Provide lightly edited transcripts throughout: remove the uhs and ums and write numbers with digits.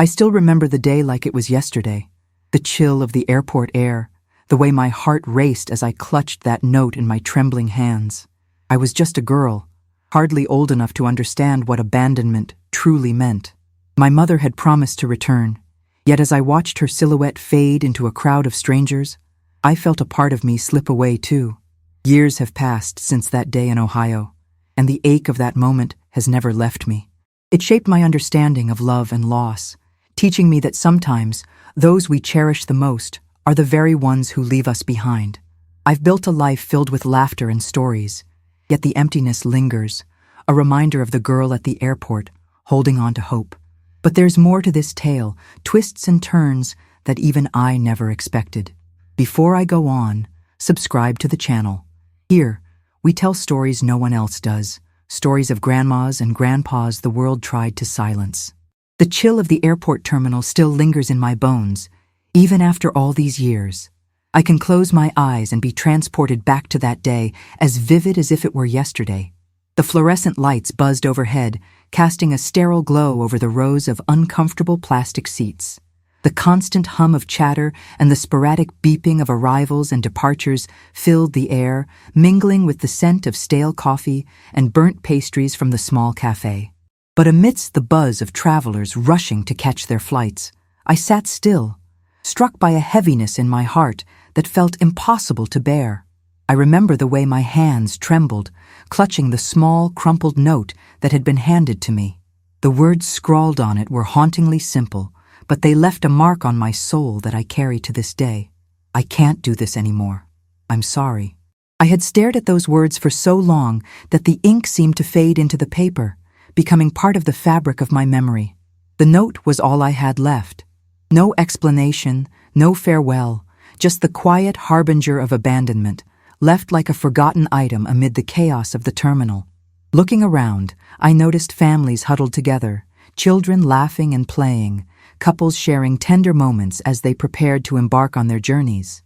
I still remember the day like it was yesterday, the chill of the airport air, the way my heart raced as I clutched that note in my trembling hands. I was just a girl, hardly old enough to understand what abandonment truly meant. My mother had promised to return, yet as I watched her silhouette fade into a crowd of strangers, I felt a part of me slip away too. Years have passed since that day in Ohio, and the ache of that moment has never left me. It shaped my understanding of love and loss, teaching me that sometimes those we cherish the most are the very ones who leave us behind. I've built a life filled with laughter and stories, yet the emptiness lingers, a reminder of the girl at the airport holding on to hope. But there's more to this tale, twists and turns that even I never expected. Before I go on, subscribe to the channel. Here, we tell stories no one else does, stories of grandmas and grandpas the world tried to silence. The chill of the airport terminal still lingers in my bones, even after all these years. I can close my eyes and be transported back to that day, as vivid as if it were yesterday. The fluorescent lights buzzed overhead, casting a sterile glow over the rows of uncomfortable plastic seats. The constant hum of chatter and the sporadic beeping of arrivals and departures filled the air, mingling with the scent of stale coffee and burnt pastries from the small cafe. But amidst the buzz of travelers rushing to catch their flights, I sat still, struck by a heaviness in my heart that felt impossible to bear. I remember the way my hands trembled, clutching the small, crumpled note that had been handed to me. The words scrawled on it were hauntingly simple, but they left a mark on my soul that I carry to this day. I can't do this anymore. I'm sorry. I had stared at those words for so long that the ink seemed to fade into the paper, becoming part of the fabric of my memory. The note was all I had left. No explanation, no farewell, just the quiet harbinger of abandonment, left like a forgotten item amid the chaos of the terminal. Looking around, I noticed families huddled together, children laughing and playing, couples sharing tender moments as they prepared to embark on their journeys.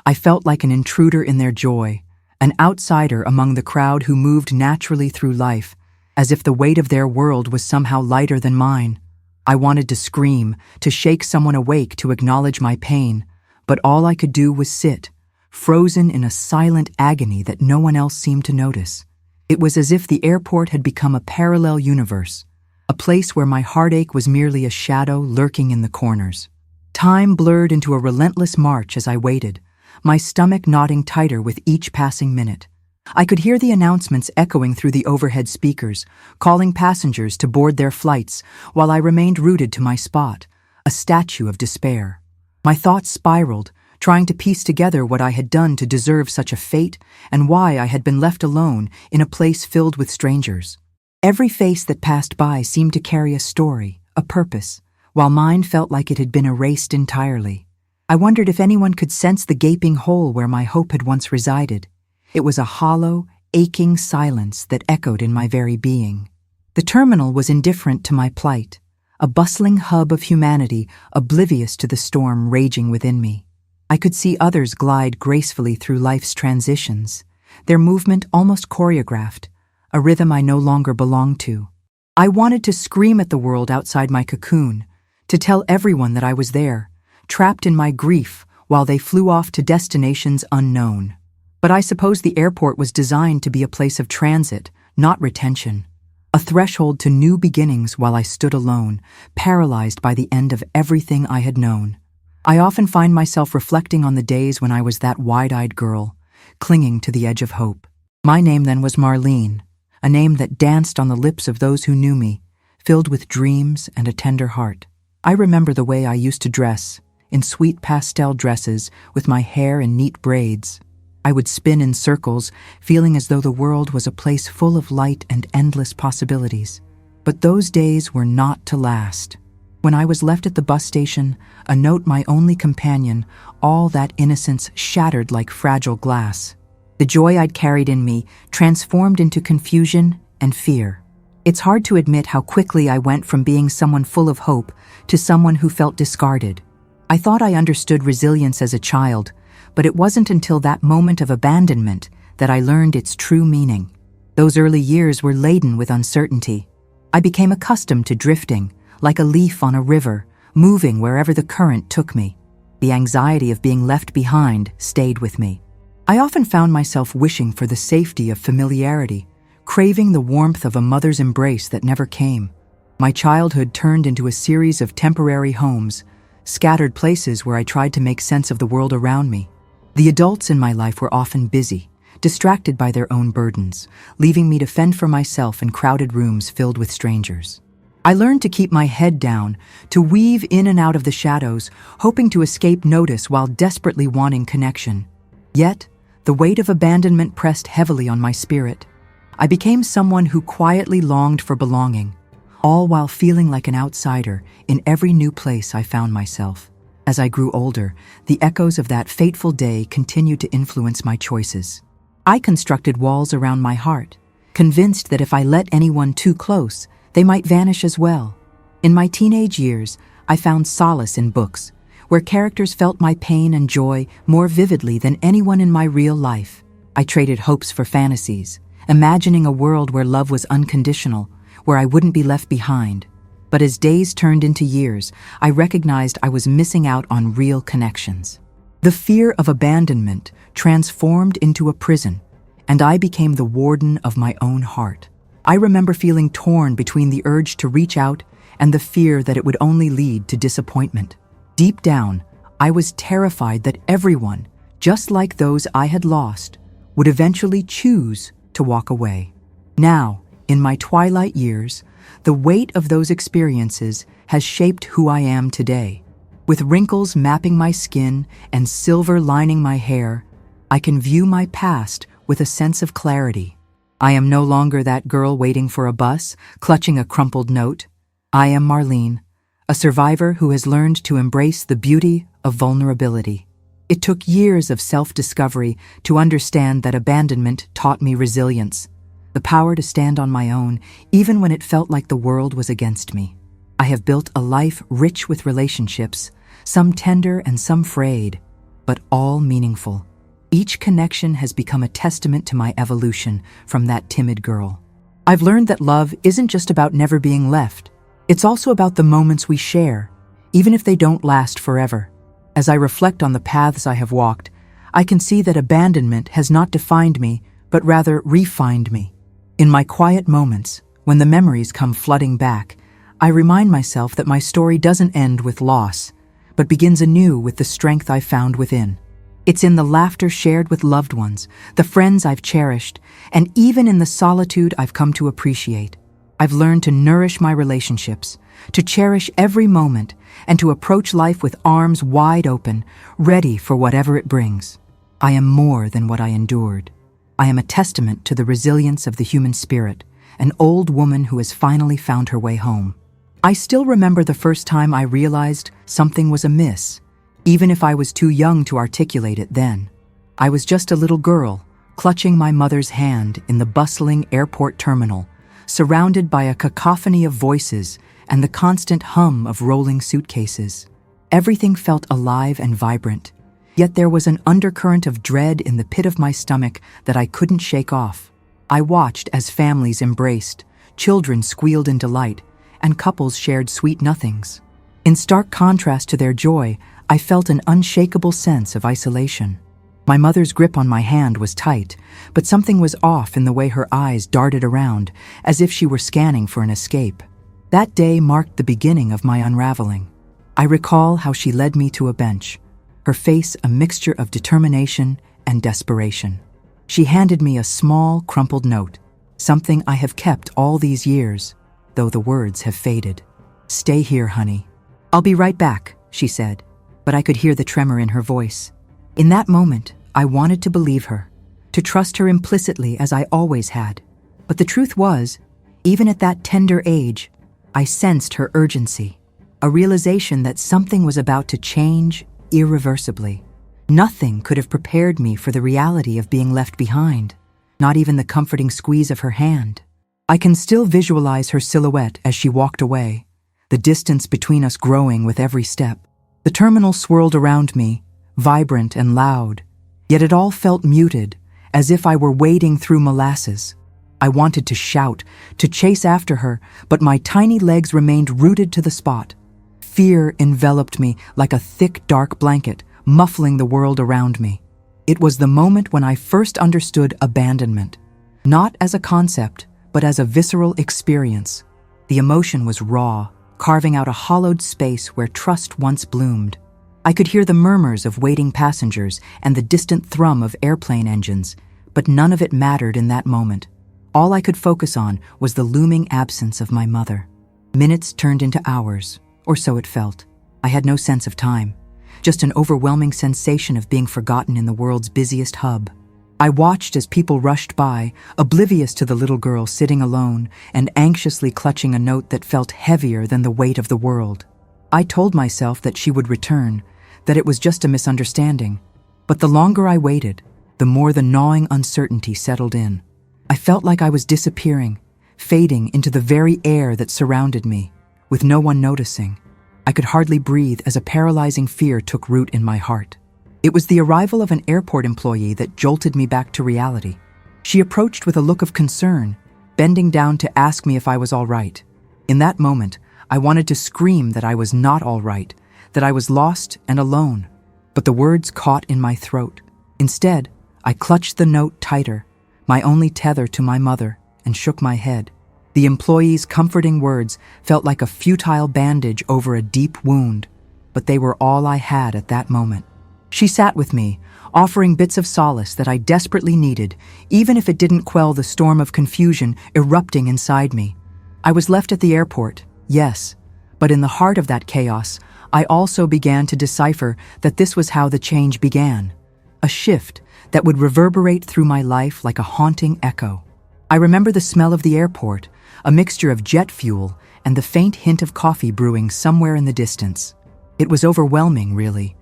I felt like an intruder in their joy, an outsider among the crowd who moved naturally through life, as if the weight of their world was somehow lighter than mine. I wanted to scream, to shake someone awake to acknowledge my pain, but all I could do was sit, frozen in a silent agony that no one else seemed to notice. It was as if the airport had become a parallel universe, a place where my heartache was merely a shadow lurking in the corners. Time blurred into a relentless march as I waited, my stomach knotting tighter with each passing minute. I could hear the announcements echoing through the overhead speakers, calling passengers to board their flights, while I remained rooted to my spot, a statue of despair. My thoughts spiraled, trying to piece together what I had done to deserve such a fate and why I had been left alone in a place filled with strangers. Every face that passed by seemed to carry a story, a purpose, while mine felt like it had been erased entirely. I wondered if anyone could sense the gaping hole where my hope had once resided. It was a hollow, aching silence that echoed in my very being. The terminal was indifferent to my plight, a bustling hub of humanity oblivious to the storm raging within me. I could see others glide gracefully through life's transitions, their movement almost choreographed, a rhythm I no longer belonged to. I wanted to scream at the world outside my cocoon, to tell everyone that I was there, trapped in my grief while they flew off to destinations unknown. But I suppose the airport was designed to be a place of transit, not retention, a threshold to new beginnings while I stood alone, paralyzed by the end of everything I had known. I often find myself reflecting on the days when I was that wide-eyed girl, clinging to the edge of hope. My name then was Marlene, a name that danced on the lips of those who knew me, filled with dreams and a tender heart. I remember the way I used to dress, in sweet pastel dresses with my hair in neat braids. I would spin in circles, feeling as though the world was a place full of light and endless possibilities. But those days were not to last. When I was left at the bus station, a note my only companion, all that innocence shattered like fragile glass. The joy I'd carried in me transformed into confusion and fear. It's hard to admit how quickly I went from being someone full of hope to someone who felt discarded. I thought I understood resilience as a child, but it wasn't until that moment of abandonment that I learned its true meaning. Those early years were laden with uncertainty. I became accustomed to drifting, like a leaf on a river, moving wherever the current took me. The anxiety of being left behind stayed with me. I often found myself wishing for the safety of familiarity, craving the warmth of a mother's embrace that never came. My childhood turned into a series of temporary homes, scattered places where I tried to make sense of the world around me. The adults in my life were often busy, distracted by their own burdens, leaving me to fend for myself in crowded rooms filled with strangers. I learned to keep my head down, to weave in and out of the shadows, hoping to escape notice while desperately wanting connection. Yet, the weight of abandonment pressed heavily on my spirit. I became someone who quietly longed for belonging, all while feeling like an outsider in every new place I found myself. As I grew older, the echoes of that fateful day continued to influence my choices. I constructed walls around my heart, convinced that if I let anyone too close, they might vanish as well. In my teenage years, I found solace in books, where characters felt my pain and joy more vividly than anyone in my real life. I traded hopes for fantasies, imagining a world where love was unconditional, where I wouldn't be left behind. But as days turned into years, I recognized I was missing out on real connections. The fear of abandonment transformed into a prison, and I became the warden of my own heart. I remember feeling torn between the urge to reach out and the fear that it would only lead to disappointment. Deep down, I was terrified that everyone, just like those I had lost, would eventually choose to walk away. Now, in my twilight years, the weight of those experiences has shaped who I am today. With wrinkles mapping my skin and silver lining my hair, I can view my past with a sense of clarity. I am no longer that girl waiting for a bus, clutching a crumpled note. I am Marlene, a survivor who has learned to embrace the beauty of vulnerability. It took years of self-discovery to understand that abandonment taught me resilience, the power to stand on my own, even when it felt like the world was against me. I have built a life rich with relationships, some tender and some frayed, but all meaningful. Each connection has become a testament to my evolution from that timid girl. I've learned that love isn't just about never being left. It's also about the moments we share, even if they don't last forever. As I reflect on the paths I have walked, I can see that abandonment has not defined me, but rather refined me. In my quiet moments, when the memories come flooding back, I remind myself that my story doesn't end with loss, but begins anew with the strength I found within. It's in the laughter shared with loved ones, the friends I've cherished, and even in the solitude I've come to appreciate. I've learned to nourish my relationships, to cherish every moment, and to approach life with arms wide open, ready for whatever it brings. I am more than what I endured. I am a testament to the resilience of the human spirit, an old woman who has finally found her way home. I still remember the first time I realized something was amiss, even if I was too young to articulate it then. I was just a little girl, clutching my mother's hand in the bustling airport terminal, surrounded by a cacophony of voices and the constant hum of rolling suitcases. Everything felt alive and vibrant, yet there was an undercurrent of dread in the pit of my stomach that I couldn't shake off. I watched as families embraced, children squealed in delight, and couples shared sweet nothings. In stark contrast to their joy, I felt an unshakable sense of isolation. My mother's grip on my hand was tight, but something was off in the way her eyes darted around, as if she were scanning for an escape. That day marked the beginning of my unraveling. I recall how she led me to a bench, her face a mixture of determination and desperation. She handed me a small, crumpled note, something I have kept all these years, though the words have faded. "Stay here, honey. I'll be right back," she said, but I could hear the tremor in her voice. In that moment, I wanted to believe her, to trust her implicitly as I always had. But the truth was, even at that tender age, I sensed her urgency, a realization that something was about to change irreversibly. Nothing could have prepared me for the reality of being left behind, not even the comforting squeeze of her hand. I can still visualize her silhouette as she walked away, the distance between us growing with every step. The terminal swirled around me, vibrant and loud, yet it all felt muted, as if I were wading through molasses. I wanted to shout, to chase after her, but my tiny legs remained rooted to the spot. Fear enveloped me like a thick, dark blanket, muffling the world around me. It was the moment when I first understood abandonment, not as a concept, but as a visceral experience. The emotion was raw, carving out a hollowed space where trust once bloomed. I could hear the murmurs of waiting passengers and the distant thrum of airplane engines, but none of it mattered in that moment. All I could focus on was the looming absence of my mother. Minutes turned into hours, or so it felt. I had no sense of time, just an overwhelming sensation of being forgotten in the world's busiest hub. I watched as people rushed by, oblivious to the little girl sitting alone and anxiously clutching a note that felt heavier than the weight of the world. I told myself that she would return, that it was just a misunderstanding. But the longer I waited, the more the gnawing uncertainty settled in. I felt like I was disappearing, fading into the very air that surrounded me, with no one noticing. I could hardly breathe as a paralyzing fear took root in my heart. It was the arrival of an airport employee that jolted me back to reality. She approached with a look of concern, bending down to ask me if I was all right. In that moment, I wanted to scream that I was not all right, that I was lost and alone. But the words caught in my throat. Instead, I clutched the note tighter, my only tether to my mother, and shook my head. The employee's comforting words felt like a futile bandage over a deep wound, but they were all I had at that moment. She sat with me, offering bits of solace that I desperately needed, even if it didn't quell the storm of confusion erupting inside me. I was left at the airport, yes, but in the heart of that chaos, I also began to decipher that this was how the change began. A shift that would reverberate through my life like a haunting echo. I remember the smell of the airport, a mixture of jet fuel and the faint hint of coffee brewing somewhere in the distance. It was overwhelming, really.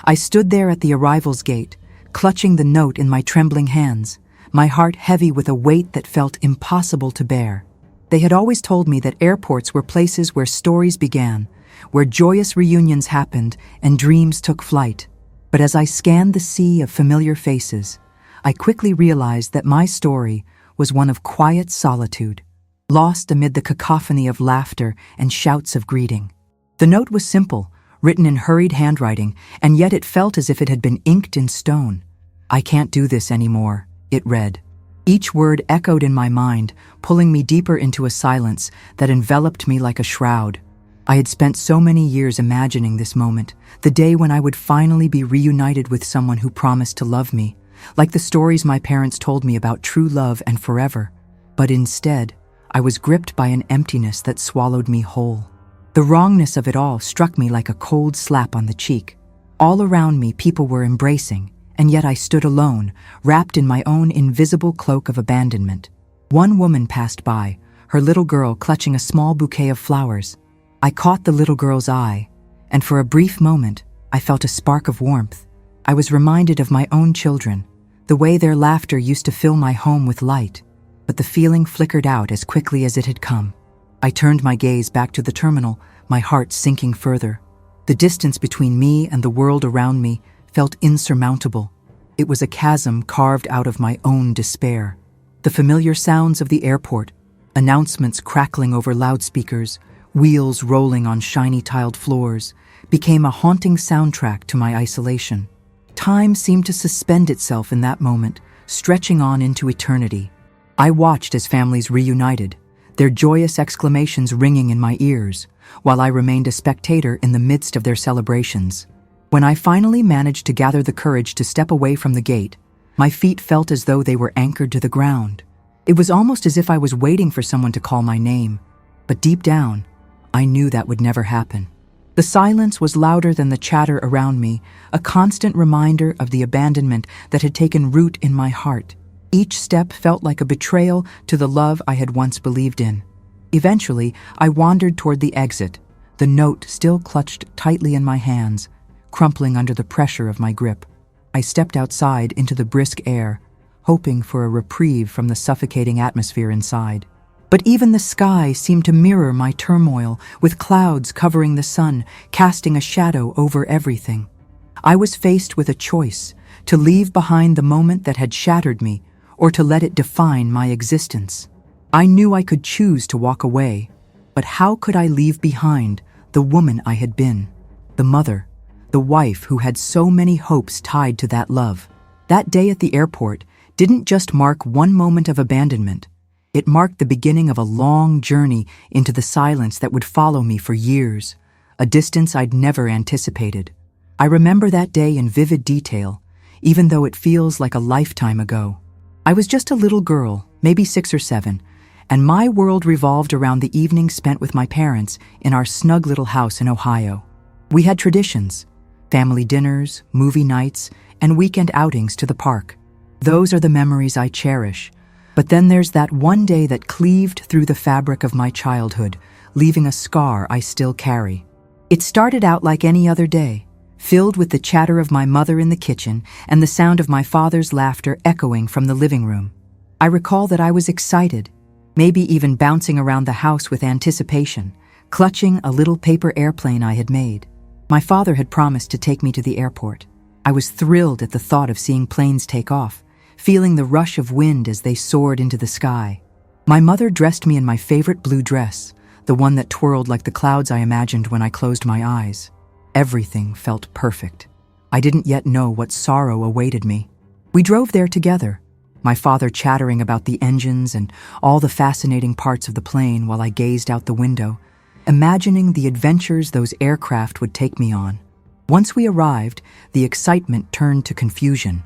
I stood there at the arrivals gate, clutching the note in my trembling hands, my heart heavy with a weight that felt impossible to bear. They had always told me that airports were places where stories began, where joyous reunions happened and dreams took flight. But as I scanned the sea of familiar faces, I quickly realized that my story was one of quiet solitude, lost amid the cacophony of laughter and shouts of greeting. The note was simple, written in hurried handwriting, and yet it felt as if it had been inked in stone. "I can't do this anymore," it read. Each word echoed in my mind, pulling me deeper into a silence that enveloped me like a shroud. I had spent so many years imagining this moment, the day when I would finally be reunited with someone who promised to love me, like the stories my parents told me about true love and forever. But instead, I was gripped by an emptiness that swallowed me whole. The wrongness of it all struck me like a cold slap on the cheek. All around me, people were embracing, and yet I stood alone, wrapped in my own invisible cloak of abandonment. One woman passed by, her little girl clutching a small bouquet of flowers. I caught the little girl's eye, and for a brief moment, I felt a spark of warmth. I was reminded of my own children, the way their laughter used to fill my home with light, but the feeling flickered out as quickly as it had come. I turned my gaze back to the terminal, my heart sinking further. The distance between me and the world around me felt insurmountable. It was a chasm carved out of my own despair. The familiar sounds of the airport, announcements crackling over loudspeakers, wheels rolling on shiny tiled floors, became a haunting soundtrack to my isolation. Time seemed to suspend itself in that moment, stretching on into eternity. I watched as families reunited, their joyous exclamations ringing in my ears, while I remained a spectator in the midst of their celebrations. When I finally managed to gather the courage to step away from the gate, my feet felt as though they were anchored to the ground. It was almost as if I was waiting for someone to call my name, but deep down, I knew that would never happen. The silence was louder than the chatter around me, a constant reminder of the abandonment that had taken root in my heart. Each step felt like a betrayal to the love I had once believed in. Eventually, I wandered toward the exit, the note still clutched tightly in my hands, crumpling under the pressure of my grip. I stepped outside into the brisk air, hoping for a reprieve from the suffocating atmosphere inside. But even the sky seemed to mirror my turmoil, with clouds covering the sun, casting a shadow over everything. I was faced with a choice: to leave behind the moment that had shattered me, or to let it define my existence. I knew I could choose to walk away, but how could I leave behind the woman I had been, the mother, the wife who had so many hopes tied to that love. That day at the airport didn't just mark one moment of abandonment. It marked the beginning of a long journey into the silence that would follow me for years, a distance I'd never anticipated. I remember that day in vivid detail, even though it feels like a lifetime ago. I was just a little girl, maybe 6 or 7, and my world revolved around the evenings spent with my parents in our snug little house in Ohio. We had traditions: family dinners, movie nights, and weekend outings to the park. Those are the memories I cherish. But then there's that one day that cleaved through the fabric of my childhood, leaving a scar I still carry. It started out like any other day, filled with the chatter of my mother in the kitchen and the sound of my father's laughter echoing from the living room. I recall that I was excited, maybe even bouncing around the house with anticipation, clutching a little paper airplane I had made. My father had promised to take me to the airport. I was thrilled at the thought of seeing planes take off, feeling the rush of wind as they soared into the sky. My mother dressed me in my favorite blue dress, the one that twirled like the clouds I imagined when I closed my eyes. Everything felt perfect. I didn't yet know what sorrow awaited me. We drove there together, my father chattering about the engines and all the fascinating parts of the plane while I gazed out the window, imagining the adventures those aircraft would take me on. Once we arrived, the excitement turned to confusion.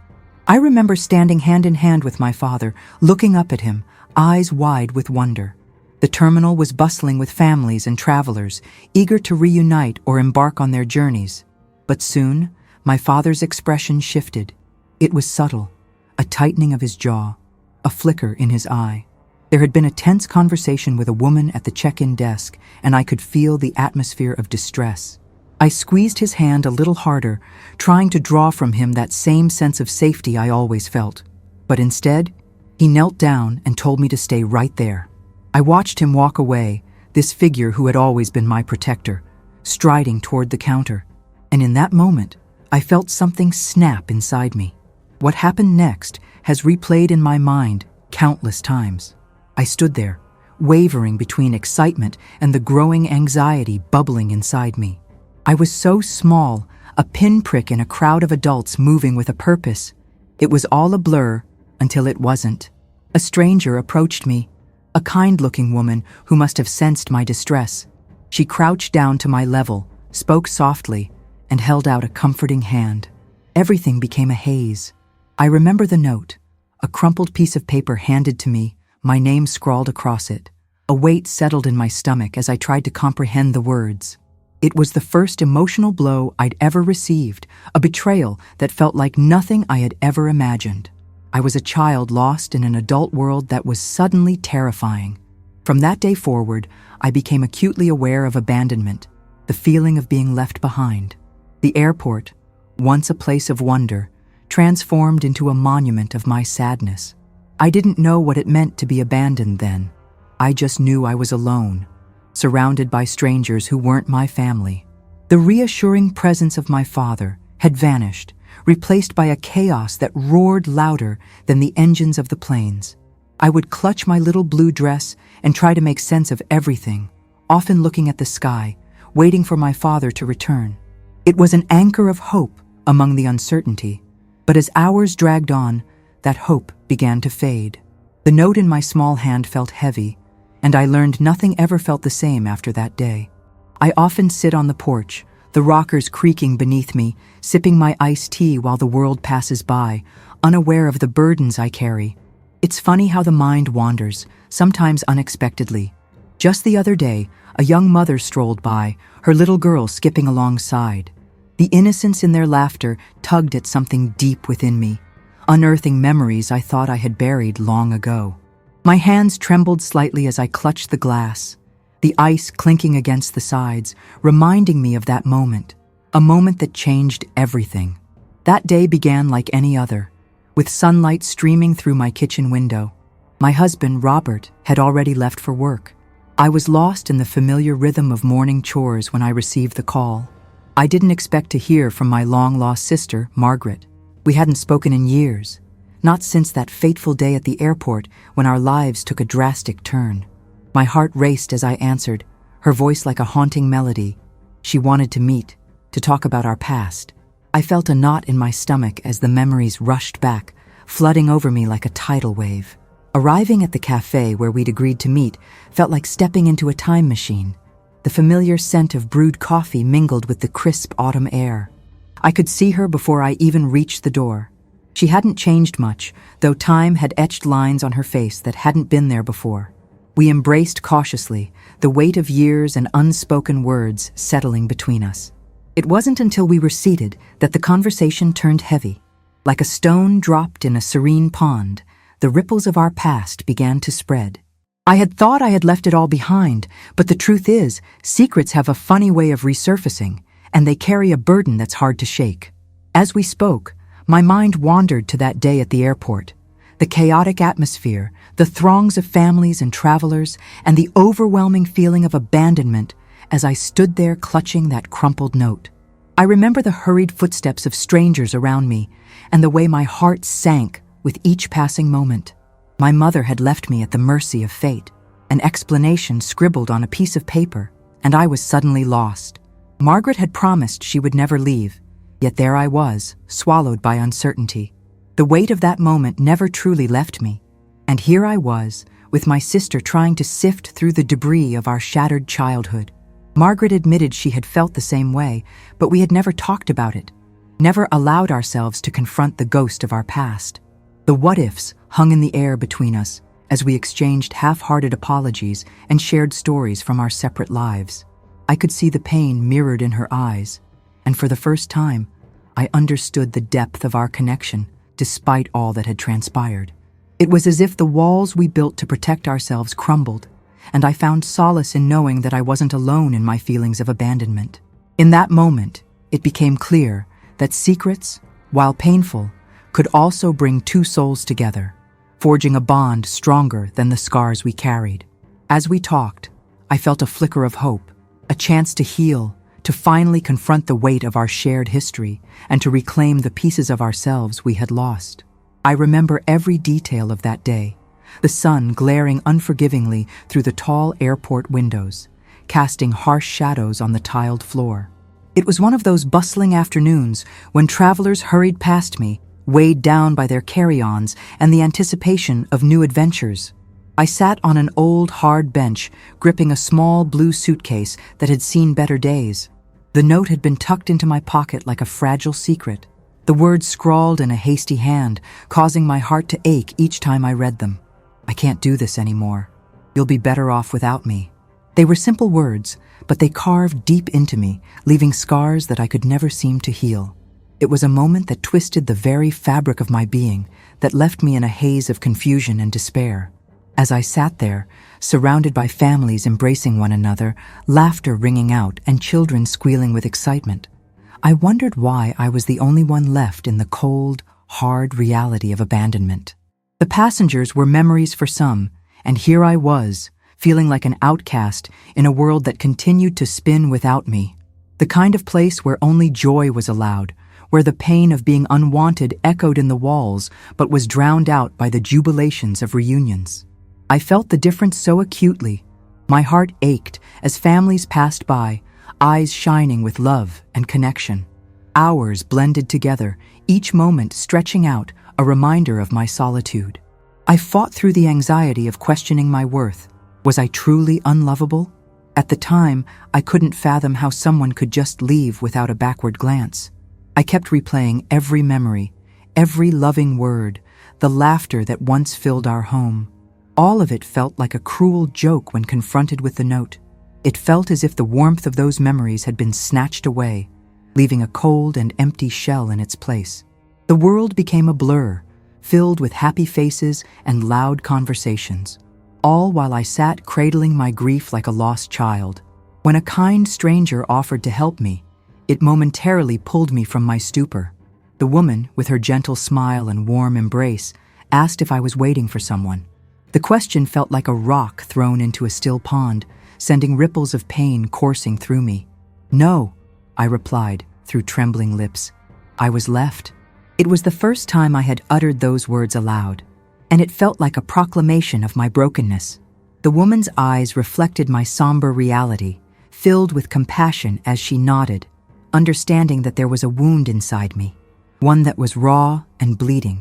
I remember standing hand in hand with my father, looking up at him, eyes wide with wonder. The terminal was bustling with families and travelers, eager to reunite or embark on their journeys. But soon, my father's expression shifted. It was subtle, a tightening of his jaw, a flicker in his eye. There had been a tense conversation with a woman at the check-in desk, and I could feel the atmosphere of distress. I squeezed his hand a little harder, trying to draw from him that same sense of safety I always felt. But instead, he knelt down and told me to stay right there. I watched him walk away, this figure who had always been my protector, striding toward the counter. And in that moment, I felt something snap inside me. What happened next has replayed in my mind countless times. I stood there, wavering between excitement and the growing anxiety bubbling inside me. I was so small, a pinprick in a crowd of adults moving with a purpose. It was all a blur until it wasn't. A stranger approached me, a kind-looking woman who must have sensed my distress. She crouched down to my level, spoke softly, and held out a comforting hand. Everything became a haze. I remember the note, a crumpled piece of paper handed to me, my name scrawled across it. A weight settled in my stomach as I tried to comprehend the words. It was the first emotional blow I'd ever received, a betrayal that felt like nothing I had ever imagined. I was a child lost in an adult world that was suddenly terrifying. From that day forward, I became acutely aware of abandonment, the feeling of being left behind. The airport, once a place of wonder, transformed into a monument of my sadness. I didn't know what it meant to be abandoned then. I just knew I was alone, surrounded by strangers who weren't my family. The reassuring presence of my father had vanished, replaced by a chaos that roared louder than the engines of the planes. I would clutch my little blue dress and try to make sense of everything, often looking at the sky, waiting for my father to return. It was an anchor of hope among the uncertainty, but as hours dragged on, that hope began to fade. The note in my small hand felt heavy, and I learned nothing ever felt the same after that day. I often sit on the porch, the rockers creaking beneath me, sipping my iced tea while the world passes by, unaware of the burdens I carry. It's funny how the mind wanders, sometimes unexpectedly. Just the other day, a young mother strolled by, her little girl skipping alongside. The innocence in their laughter tugged at something deep within me, unearthing memories I thought I had buried long ago. My hands trembled slightly as I clutched the glass, the ice clinking against the sides, reminding me of that moment, a moment that changed everything. That day began like any other, with sunlight streaming through my kitchen window. My husband, Robert, had already left for work. I was lost in the familiar rhythm of morning chores when I received the call. I didn't expect to hear from my long-lost sister, Margaret. We hadn't spoken in years, not since that fateful day at the airport when our lives took a drastic turn. My heart raced as I answered, her voice like a haunting melody. She wanted to meet, to talk about our past. I felt a knot in my stomach as the memories rushed back, flooding over me like a tidal wave. Arriving at the cafe where we'd agreed to meet felt like stepping into a time machine. The familiar scent of brewed coffee mingled with the crisp autumn air. I could see her before I even reached the door. She hadn't changed much, though time had etched lines on her face that hadn't been there before. We embraced cautiously, the weight of years and unspoken words settling between us. It wasn't until we were seated that the conversation turned heavy. Like a stone dropped in a serene pond, the ripples of our past began to spread. I had thought I had left it all behind, but the truth is, secrets have a funny way of resurfacing, and they carry a burden that's hard to shake. As we spoke, my mind wandered to that day at the airport. The chaotic atmosphere, the throngs of families and travelers, and the overwhelming feeling of abandonment as I stood there clutching that crumpled note. I remember the hurried footsteps of strangers around me, and the way my heart sank with each passing moment. My mother had left me at the mercy of fate, an explanation scribbled on a piece of paper, and I was suddenly lost. Margaret had promised she would never leave, yet there I was, swallowed by uncertainty. The weight of that moment never truly left me, and here I was, with my sister trying to sift through the debris of our shattered childhood. Margaret admitted she had felt the same way, but we had never talked about it, never allowed ourselves to confront the ghost of our past. The what-ifs hung in the air between us as we exchanged half-hearted apologies and shared stories from our separate lives. I could see the pain mirrored in her eyes, and for the first time, I understood the depth of our connection, despite all that had transpired. It was as if the walls we built to protect ourselves crumbled, and I found solace in knowing that I wasn't alone in my feelings of abandonment. In that moment, it became clear that secrets, while painful, could also bring two souls together, forging a bond stronger than the scars we carried. As we talked, I felt a flicker of hope, a chance to heal, to finally confront the weight of our shared history, and to reclaim the pieces of ourselves we had lost. I remember every detail of that day, the sun glaring unforgivingly through the tall airport windows, casting harsh shadows on the tiled floor. It was one of those bustling afternoons when travelers hurried past me, weighed down by their carry-ons and the anticipation of new adventures. I sat on an old, hard bench, gripping a small blue suitcase that had seen better days. The note had been tucked into my pocket like a fragile secret, the words scrawled in a hasty hand, causing my heart to ache each time I read them. "I can't do this anymore. You'll be better off without me." They were simple words, but they carved deep into me, leaving scars that I could never seem to heal. It was a moment that twisted the very fabric of my being, that left me in a haze of confusion and despair. As I sat there, surrounded by families embracing one another, laughter ringing out, and children squealing with excitement, I wondered why I was the only one left in the cold, hard reality of abandonment. The passengers were memories for some, and here I was, feeling like an outcast in a world that continued to spin without me. The kind of place where only joy was allowed, where the pain of being unwanted echoed in the walls but was drowned out by the jubilations of reunions. I felt the difference so acutely. My heart ached as families passed by, eyes shining with love and connection. Hours blended together, each moment stretching out, a reminder of my solitude. I fought through the anxiety of questioning my worth. Was I truly unlovable? At the time, I couldn't fathom how someone could just leave without a backward glance. I kept replaying every memory, every loving word, the laughter that once filled our home. All of it felt like a cruel joke when confronted with the note. It felt as if the warmth of those memories had been snatched away, leaving a cold and empty shell in its place. The world became a blur, filled with happy faces and loud conversations, all while I sat cradling my grief like a lost child. When a kind stranger offered to help me, it momentarily pulled me from my stupor. The woman, with her gentle smile and warm embrace, asked if I was waiting for someone. The question felt like a rock thrown into a still pond, sending ripples of pain coursing through me. "No," I replied through trembling lips. I was left. It was the first time I had uttered those words aloud, and it felt like a proclamation of my brokenness. The woman's eyes reflected my somber reality, filled with compassion as she nodded, understanding that there was a wound inside me, one that was raw and bleeding,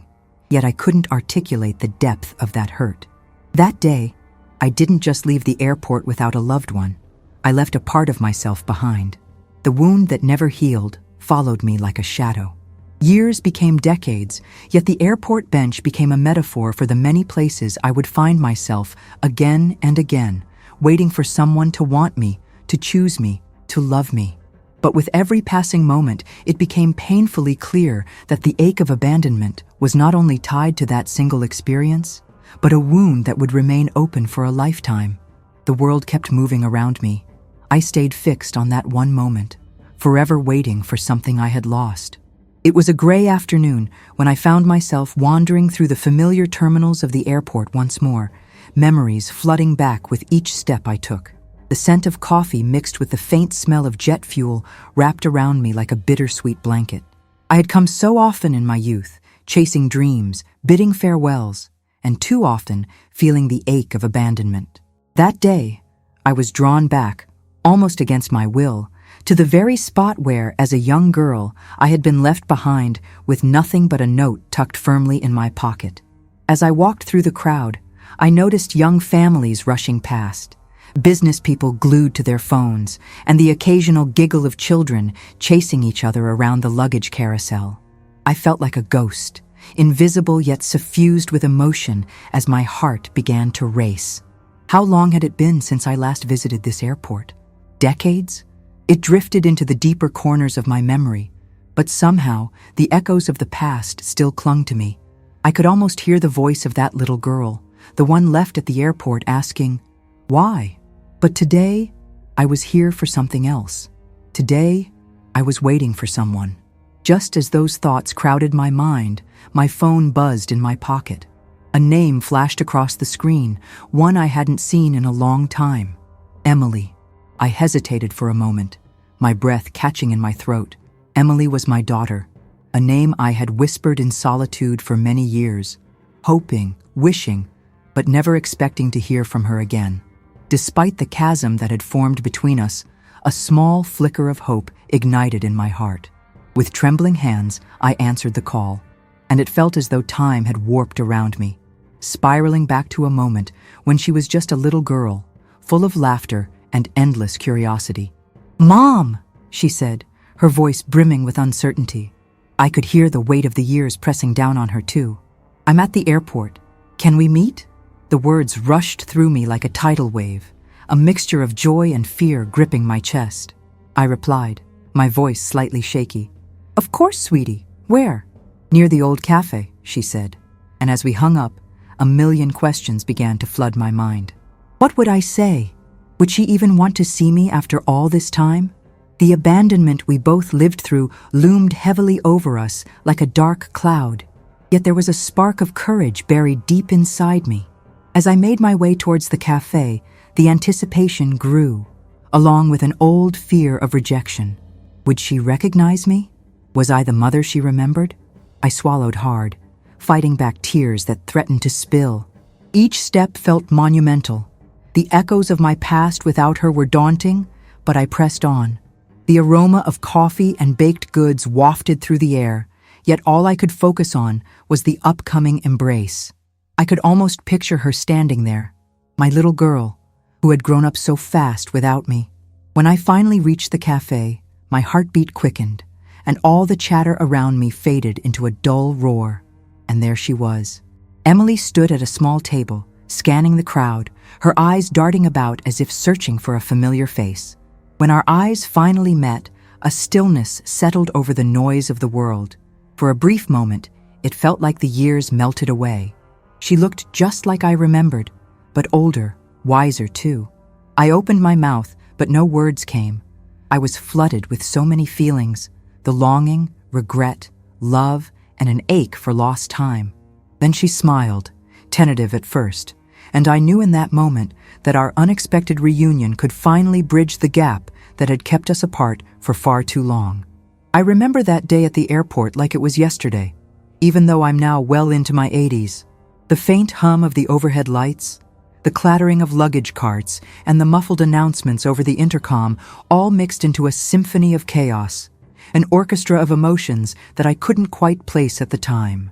yet I couldn't articulate the depth of that hurt. That day, I didn't just leave the airport without a loved one. I left a part of myself behind. The wound that never healed followed me like a shadow. Years became decades, yet the airport bench became a metaphor for the many places I would find myself again and again, waiting for someone to want me, to choose me, to love me. But with every passing moment, it became painfully clear that the ache of abandonment was not only tied to that single experience, but a wound that would remain open for a lifetime. The world kept moving around me. I stayed fixed on that one moment, forever waiting for something I had lost. It was a gray afternoon when I found myself wandering through the familiar terminals of the airport once more, memories flooding back with each step I took. The scent of coffee mixed with the faint smell of jet fuel wrapped around me like a bittersweet blanket. I had come so often in my youth, chasing dreams, bidding farewells, and too often feeling the ache of abandonment. That day, I was drawn back, almost against my will, to the very spot where, as a young girl, I had been left behind with nothing but a note tucked firmly in my pocket. As I walked through the crowd, I noticed young families rushing past, business people glued to their phones, and the occasional giggle of children chasing each other around the luggage carousel. I felt like a ghost, invisible yet suffused with emotion as my heart began to race. How long had it been since I last visited this airport? Decades? It drifted into the deeper corners of my memory, but somehow the echoes of the past still clung to me. I could almost hear the voice of that little girl, the one left at the airport, asking, "Why?" But today, I was here for something else. Today, I was waiting for someone. Just as those thoughts crowded my mind, my phone buzzed in my pocket. A name flashed across the screen, one I hadn't seen in a long time. Emily. I hesitated for a moment, my breath catching in my throat. Emily was my daughter, a name I had whispered in solitude for many years, hoping, wishing, but never expecting to hear from her again. Despite the chasm that had formed between us, a small flicker of hope ignited in my heart. With trembling hands, I answered the call, and it felt as though time had warped around me, spiraling back to a moment when she was just a little girl, full of laughter and endless curiosity. "Mom," she said, her voice brimming with uncertainty. I could hear the weight of the years pressing down on her too. "I'm at the airport. Can we meet?" The words rushed through me like a tidal wave, a mixture of joy and fear gripping my chest. I replied, my voice slightly shaky. "Of course, sweetie. Where?" "Near the old cafe," she said. And as we hung up, a million questions began to flood my mind. What would I say? Would she even want to see me after all this time? The abandonment we both lived through loomed heavily over us like a dark cloud, yet there was a spark of courage buried deep inside me. As I made my way towards the cafe, the anticipation grew, along with an old fear of rejection. Would she recognize me? Was I the mother she remembered? I swallowed hard, fighting back tears that threatened to spill. Each step felt monumental. The echoes of my past without her were daunting, but I pressed on. The aroma of coffee and baked goods wafted through the air, yet all I could focus on was the upcoming embrace. I could almost picture her standing there, my little girl, who had grown up so fast without me. When I finally reached the cafe, my heartbeat quickened, and all the chatter around me faded into a dull roar. And there she was. Emily stood at a small table, scanning the crowd, her eyes darting about as if searching for a familiar face. When our eyes finally met, a stillness settled over the noise of the world. For a brief moment, it felt like the years melted away. She looked just like I remembered, but older, wiser too. I opened my mouth, but no words came. I was flooded with so many feelings, the longing, regret, love, and an ache for lost time. Then she smiled, tentative at first, and I knew in that moment that our unexpected reunion could finally bridge the gap that had kept us apart for far too long. I remember that day at the airport like it was yesterday, even though I'm now well into my 80s. The faint hum of the overhead lights, The clattering of luggage carts and the muffled announcements over the intercom all mixed into a symphony of chaos, an orchestra of emotions that I couldn't quite place at the time.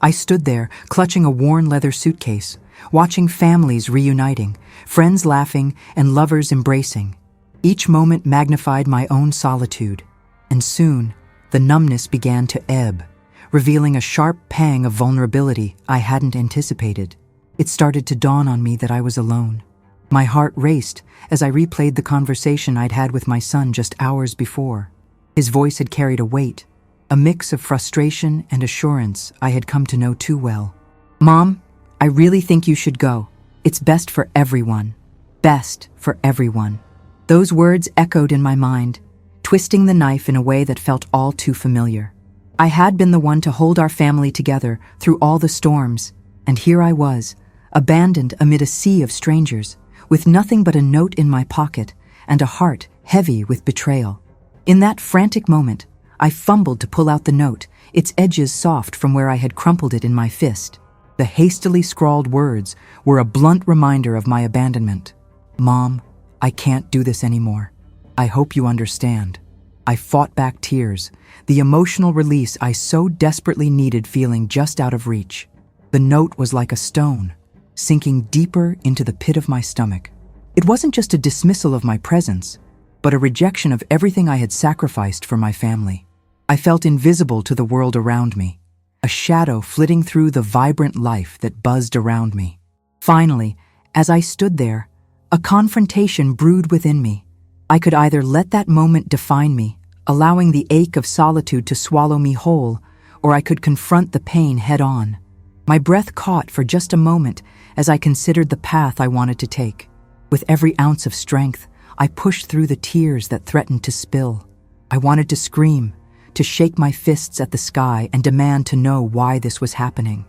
I stood there, clutching a worn leather suitcase, watching families reuniting, friends laughing, and lovers embracing. Each moment magnified my own solitude, and soon the numbness began to ebb, revealing a sharp pang of vulnerability I hadn't anticipated. It started to dawn on me that I was alone. My heart raced as I replayed the conversation I'd had with my son just hours before. His voice had carried a weight, a mix of frustration and assurance I had come to know too well. "Mom, I really think you should go. It's best for everyone. Best for everyone." Those words echoed in my mind, twisting the knife in a way that felt all too familiar. I had been the one to hold our family together through all the storms, and here I was, abandoned amid a sea of strangers, with nothing but a note in my pocket and a heart heavy with betrayal. In that frantic moment, I fumbled to pull out the note, its edges soft from where I had crumpled it in my fist. The hastily scrawled words were a blunt reminder of my abandonment. "Mom, I can't do this anymore. I hope you understand." I fought back tears, the emotional release I so desperately needed feeling just out of reach. The note was like a stone, sinking deeper into the pit of my stomach. It wasn't just a dismissal of my presence, but a rejection of everything I had sacrificed for my family. I felt invisible to the world around me, a shadow flitting through the vibrant life that buzzed around me. Finally, as I stood there, a confrontation brewed within me. I could either let that moment define me, allowing the ache of solitude to swallow me whole, or I could confront the pain head-on. My breath caught for just a moment as I considered the path I wanted to take. With every ounce of strength, I pushed through the tears that threatened to spill. I wanted to scream, to shake my fists at the sky and demand to know why this was happening.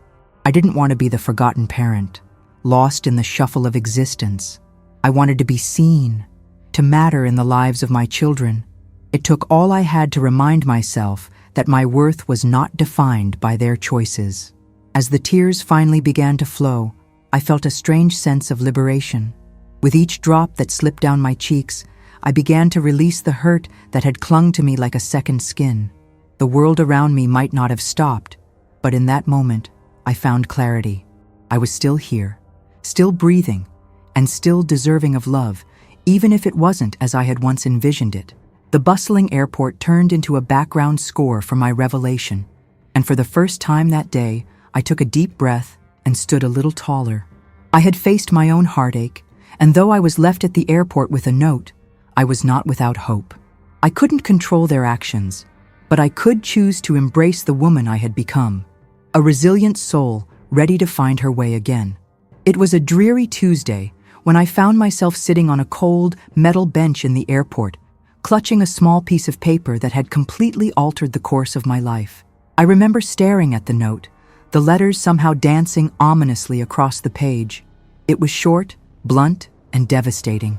I didn't want to be the forgotten parent, lost in the shuffle of existence. I wanted to be seen, to matter in the lives of my children. It took all I had to remind myself that my worth was not defined by their choices. As the tears finally began to flow, I felt a strange sense of liberation. With each drop that slipped down my cheeks, I began to release the hurt that had clung to me like a second skin. The world around me might not have stopped, but in that moment, I found clarity. I was still here, still breathing, and still deserving of love, even if it wasn't as I had once envisioned it. The bustling airport turned into a background score for my revelation, and for the first time that day, I took a deep breath and stood a little taller. I had faced my own heartache, and though I was left at the airport with a note, I was not without hope. I couldn't control their actions, but I could choose to embrace the woman I had become, a resilient soul ready to find her way again. It was a dreary Tuesday when I found myself sitting on a cold, metal bench in the airport, clutching a small piece of paper that had completely altered the course of my life. I remember staring at the note, the letters somehow dancing ominously across the page. It was short, blunt, and devastating.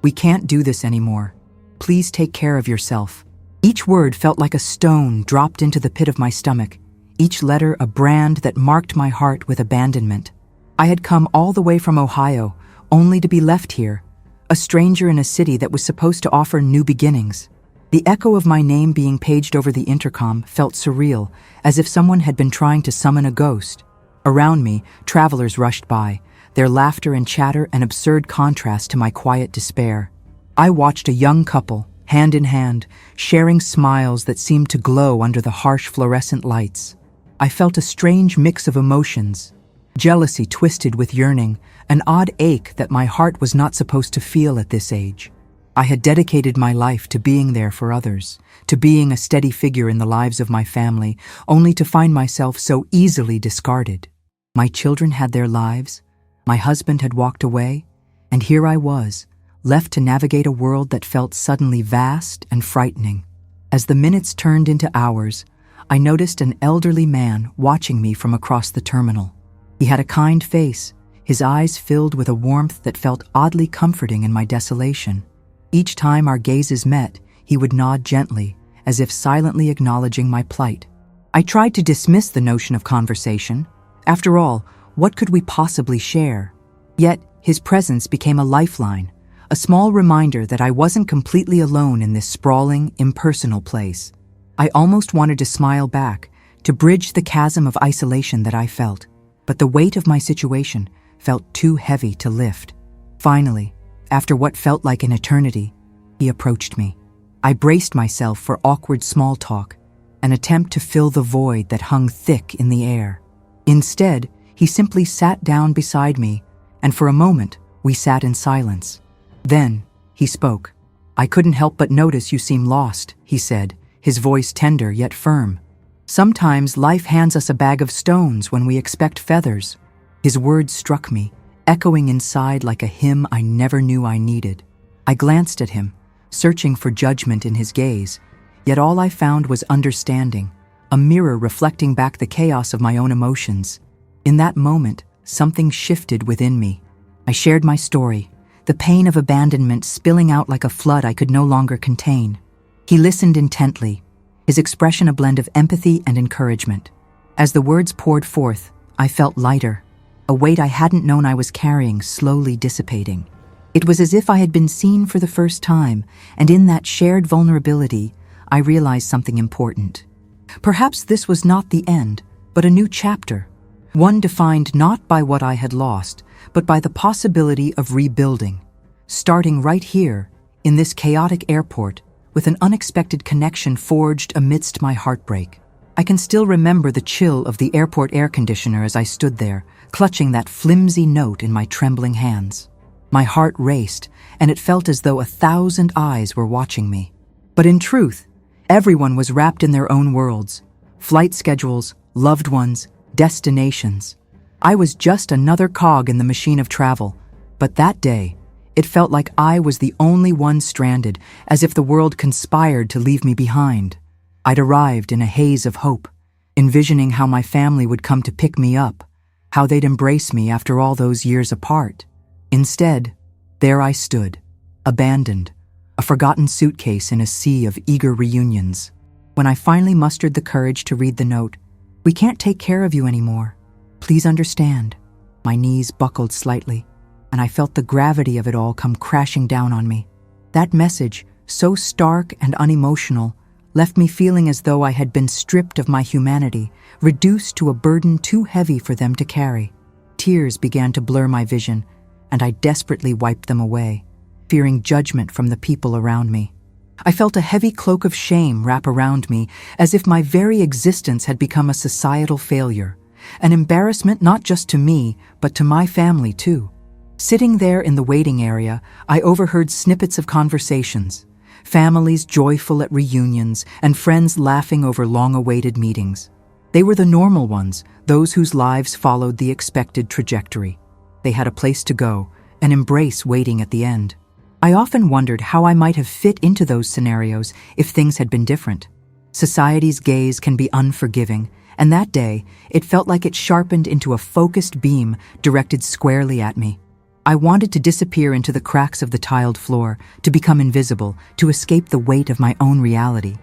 "We can't do this anymore. Please take care of yourself." Each word felt like a stone dropped into the pit of my stomach, each letter a brand that marked my heart with abandonment. I had come all the way from Ohio, only to be left here, a stranger in a city that was supposed to offer new beginnings. The echo of my name being paged over the intercom felt surreal, as if someone had been trying to summon a ghost. Around me, travelers rushed by, their laughter and chatter an absurd contrast to my quiet despair. I watched a young couple, hand in hand, sharing smiles that seemed to glow under the harsh fluorescent lights. I felt a strange mix of emotions, jealousy twisted with yearning, an odd ache that my heart was not supposed to feel at this age. I had dedicated my life to being there for others, to being a steady figure in the lives of my family, only to find myself so easily discarded. My children had their lives, my husband had walked away, and here I was, left to navigate a world that felt suddenly vast and frightening. As the minutes turned into hours, I noticed an elderly man watching me from across the terminal. He had a kind face, his eyes filled with a warmth that felt oddly comforting in my desolation. Each time our gazes met, he would nod gently, as if silently acknowledging my plight. I tried to dismiss the notion of conversation. After all, what could we possibly share? Yet, His presence became a lifeline, a small reminder that I wasn't completely alone in this sprawling, impersonal place. I almost wanted to smile back, to bridge the chasm of isolation that I felt, but the weight of my situation felt too heavy to lift. Finally, after what felt like an eternity, he approached me. I braced myself for awkward small talk, an attempt to fill the void that hung thick in the air. Instead, he simply sat down beside me, and for a moment, we sat in silence. Then, he spoke. "I couldn't help but notice you seem lost," he said, his voice tender yet firm. "Sometimes life hands us a bag of stones when we expect feathers." His words struck me, echoing inside like a hymn I never knew I needed. I glanced at him, searching for judgment in his gaze, yet all I found was understanding, a mirror reflecting back the chaos of my own emotions. In that moment, something shifted within me. I shared my story, the pain of abandonment spilling out like a flood I could no longer contain. He listened intently, his expression a blend of empathy and encouragement. As the words poured forth, I felt lighter, a weight I hadn't known I was carrying slowly dissipating. It was as if I had been seen for the first time, and in that shared vulnerability, I realized something important. Perhaps this was not the end, but a new chapter, one defined not by what I had lost, but by the possibility of rebuilding, starting right here, in this chaotic airport, with an unexpected connection forged amidst my heartbreak. I can still remember the chill of the airport air conditioner as I stood there, clutching that flimsy note in my trembling hands. My heart raced, and it felt as though 1,000 eyes were watching me. But in truth, everyone was wrapped in their own worlds, flight schedules, loved ones, destinations. I was just another cog in the machine of travel, but that day, it felt like I was the only one stranded, as if the world conspired to leave me behind. I'd arrived in a haze of hope, envisioning how my family would come to pick me up, how they'd embrace me after all those years apart. Instead, there I stood, abandoned, a forgotten suitcase in a sea of eager reunions. When I finally mustered the courage to read the note, "We can't take care of you anymore. Please understand." My knees buckled slightly, and I felt the gravity of it all come crashing down on me. That message, so stark and unemotional, left me feeling as though I had been stripped of my humanity, reduced to a burden too heavy for them to carry. Tears began to blur my vision, and I desperately wiped them away, fearing judgment from the people around me. I felt a heavy cloak of shame wrap around me, as if my very existence had become a societal failure, an embarrassment not just to me, but to my family too. Sitting there in the waiting area, I overheard snippets of conversations, families joyful at reunions, and friends laughing over long-awaited meetings. They were the normal ones, those whose lives followed the expected trajectory. They had a place to go, an embrace waiting at the end. I often wondered how I might have fit into those scenarios if things had been different. Society's gaze can be unforgiving, and that day, it felt like it sharpened into a focused beam directed squarely at me. I wanted to disappear into the cracks of the tiled floor, to become invisible, to escape the weight of my own reality.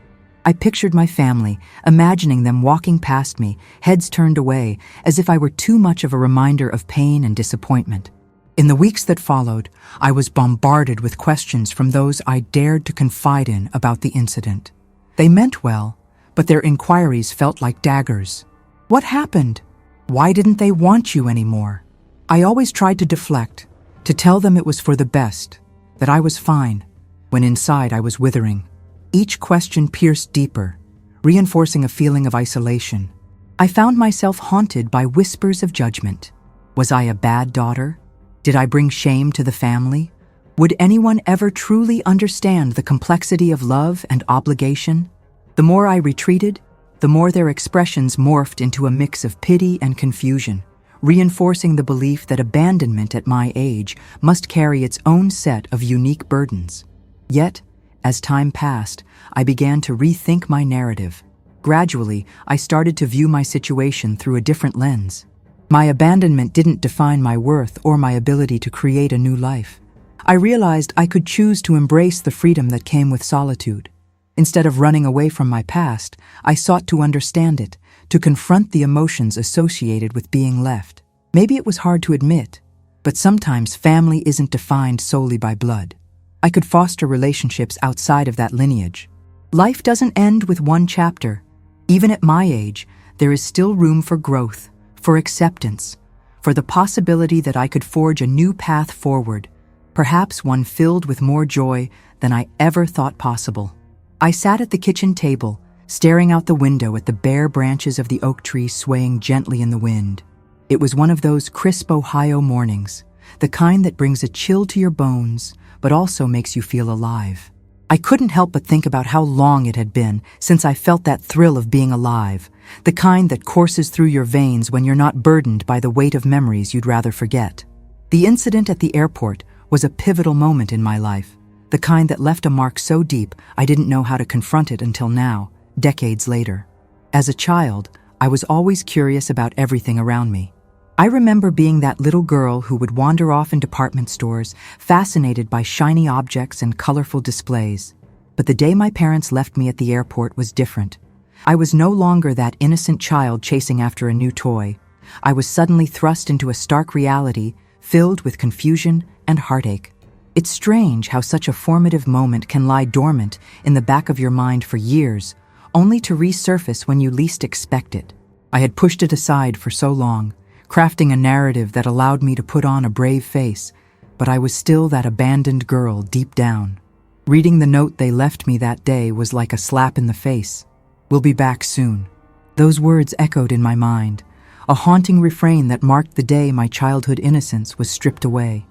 I pictured my family, imagining them walking past me, heads turned away, as if I were too much of a reminder of pain and disappointment. In the weeks that followed, I was bombarded with questions from those I dared to confide in about the incident. They meant well, but their inquiries felt like daggers. What happened? Why didn't they want you anymore? I always tried to deflect, to tell them it was for the best, that I was fine, when inside I was withering. Each question pierced deeper, reinforcing a feeling of isolation. I found myself haunted by whispers of judgment. Was I a bad daughter? Did I bring shame to the family? Would anyone ever truly understand the complexity of love and obligation? The more I retreated, the more their expressions morphed into a mix of pity and confusion, reinforcing the belief that abandonment at my age must carry its own set of unique burdens. Yet, as time passed, I began to rethink my narrative. Gradually, I started to view my situation through a different lens. My abandonment didn't define my worth or my ability to create a new life. I realized I could choose to embrace the freedom that came with solitude. Instead of running away from my past, I sought to understand it, to confront the emotions associated with being left. Maybe it was hard to admit, But sometimes family isn't defined solely by blood. I could foster relationships outside of that lineage. Life doesn't end with one chapter. Even at my age, there is still room for growth, for acceptance, for the possibility that I could forge a new path forward, perhaps one filled with more joy than I ever thought possible. I sat at the kitchen table, staring out the window at the bare branches of the oak tree swaying gently in the wind. It was one of those crisp Ohio mornings, the kind that brings a chill to your bones, but also makes you feel alive. I couldn't help but think about how long it had been since I felt that thrill of being alive, the kind that courses through your veins when you're not burdened by the weight of memories you'd rather forget. The incident at the airport was a pivotal moment in my life, the kind that left a mark so deep I didn't know how to confront it until now, decades later. As a child, I was always curious about everything around me. I remember being that little girl who would wander off in department stores, fascinated by shiny objects and colorful displays. But the day my parents left me at the airport was different. I was no longer that innocent child chasing after a new toy. I was suddenly thrust into a stark reality, filled with confusion and heartache. It's strange how such a formative moment can lie dormant in the back of your mind for years, only to resurface when you least expect it. I had pushed it aside for so long, crafting a narrative that allowed me to put on a brave face, but I was still that abandoned girl deep down. Reading the note they left me that day was like a slap in the face. "We'll be back soon." Those words echoed in my mind, a haunting refrain that marked the day my childhood innocence was stripped away.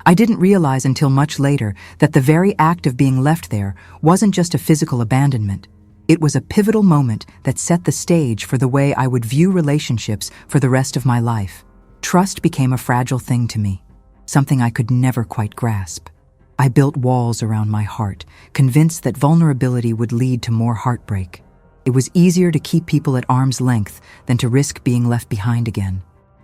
I didn't realize until much later that the very act of being left there wasn't just a physical abandonment. It was a pivotal moment that set the stage for the way I would view relationships for the rest of my life. Trust became a fragile thing to me, something I could never quite grasp. I built walls around my heart, convinced that vulnerability would lead to more heartbreak. It was easier to keep people at arm's length than to risk being left behind again.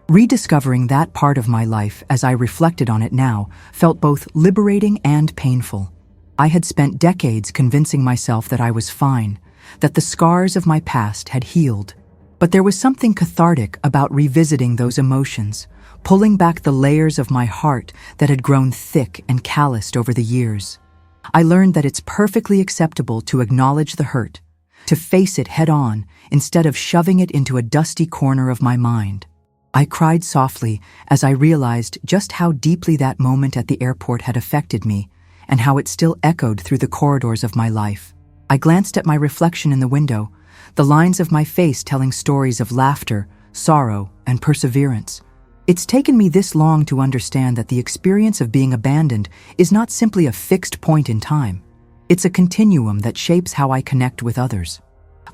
Rediscovering that part of my life as I reflected on it now felt both liberating and painful. I had spent decades convincing myself that I was fine, that the scars of my past had healed. But there was something cathartic about revisiting those emotions, pulling back the layers of my heart that had grown thick and calloused over the years. I learned that it's perfectly acceptable to acknowledge the hurt, to face it head on instead of shoving it into a dusty corner of my mind. I cried softly as I realized just how deeply that moment at the airport had affected me and how it still echoed through the corridors of my life. I glanced at my reflection in the window, the lines of my face telling stories of laughter, sorrow, and perseverance. It's taken me this long to understand that the experience of being abandoned is not simply a fixed point in time. It's a continuum that shapes how I connect with others.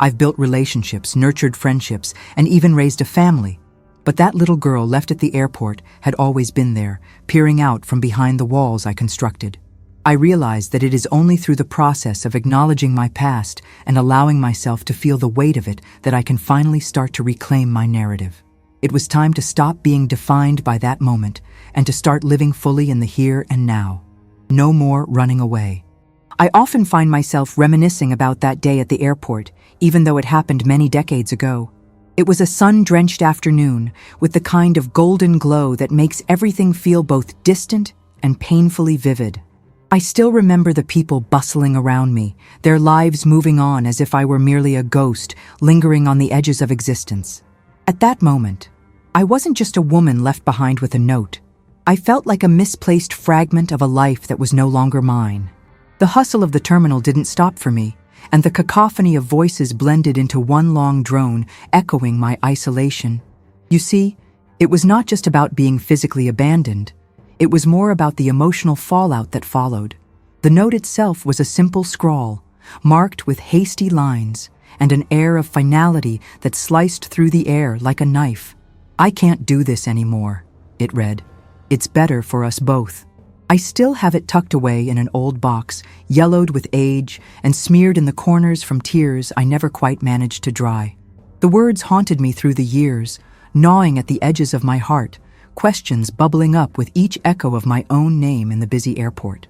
I've built relationships, nurtured friendships, and even raised a family. But that little girl left at the airport had always been there, peering out from behind the walls I constructed. I realized that it is only through the process of acknowledging my past and allowing myself to feel the weight of it that I can finally start to reclaim my narrative. It was time to stop being defined by that moment and to start living fully in the here and now. No more running away. I often find myself reminiscing about that day at the airport, even though it happened many decades ago. It was a sun-drenched afternoon with the kind of golden glow that makes everything feel both distant and painfully vivid. I still remember the people bustling around me, their lives moving on as if I were merely a ghost lingering on the edges of existence. At that moment, I wasn't just a woman left behind with a note. I felt like a misplaced fragment of a life that was no longer mine. The hustle of the terminal didn't stop for me, and the cacophony of voices blended into one long drone, echoing my isolation. You see, it was not just about being physically abandoned. It was more about the emotional fallout that followed. The note itself was a simple scrawl, marked with hasty lines, and an air of finality that sliced through the air like a knife. "I can't do this anymore," it read. "It's better for us both." I still have it tucked away in an old box, yellowed with age and smeared in the corners from tears I never quite managed to dry. The words haunted me through the years, gnawing at the edges of my heart, questions bubbling up with each echo of my own name in the busy airport.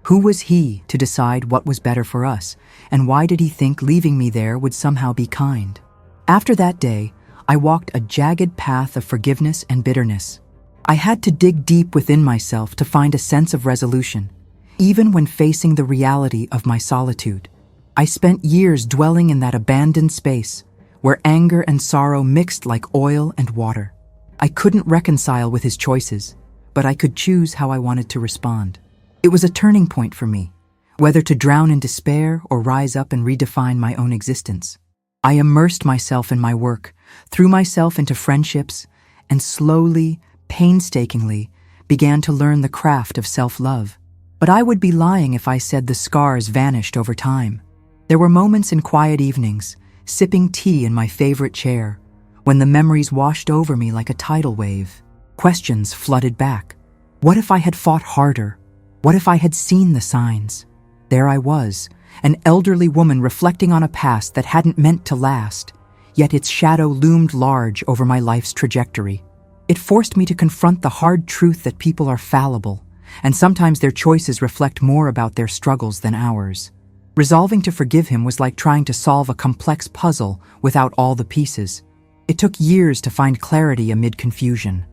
Who was he to decide what was better for us, and why did he think leaving me there would somehow be kind? After that day, I walked a jagged path of forgiveness and bitterness. I had to dig deep within myself to find a sense of resolution, even when facing the reality of my solitude. I spent years dwelling in that abandoned space, where anger and sorrow mixed like oil and water. I couldn't reconcile with his choices, but I could choose how I wanted to respond. It was a turning point for me, whether to drown in despair or rise up and redefine my own existence. I immersed myself in my work, threw myself into friendships, and slowly, painstakingly, began to learn the craft of self-love. But I would be lying if I said the scars vanished over time. There were moments in quiet evenings, sipping tea in my favorite chair, when the memories washed over me like a tidal wave. Questions flooded back. What if I had fought harder? What if I had seen the signs? There I was, an elderly woman reflecting on a past that hadn't meant to last, yet its shadow loomed large over my life's trajectory. It forced me to confront the hard truth that people are fallible, and sometimes their choices reflect more about their struggles than ours. Resolving to forgive him was like trying to solve a complex puzzle without all the pieces. It took years to find clarity amid confusion.